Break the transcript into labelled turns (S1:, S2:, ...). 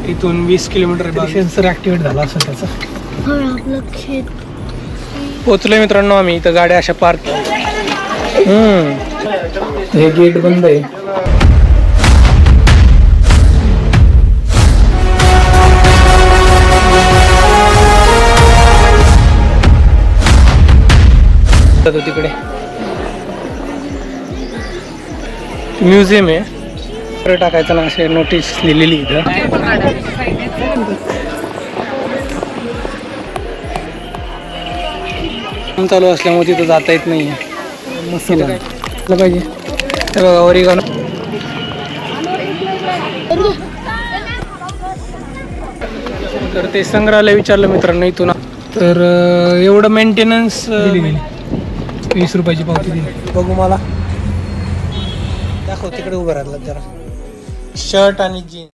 S1: इथून 20 kilometre sensor activate झाला असं त्याचा.
S2: आपलं खेत
S1: पोचलोय मित्रांनो आम्ही. इथं गाड्या अशा पार्क. हे गेट बंद आहे. तिकडे म्युझियम आहे. टाकायचं ना असे नोटीस लिहिलेली इथं. चालू असल्यामुळे तिथं जाता येत नाही. मसाला पाहिजे ते बघा ओरिगानो. तर ते संग्रहालय विचारलं मित्रांनो इथून. तर एवढं मेंटेनन्स 20 रुपयाची पावती दिली. बघू मला दाखव तिकडे उभं राहिलं जरा. शर्ट आणि जीन्स.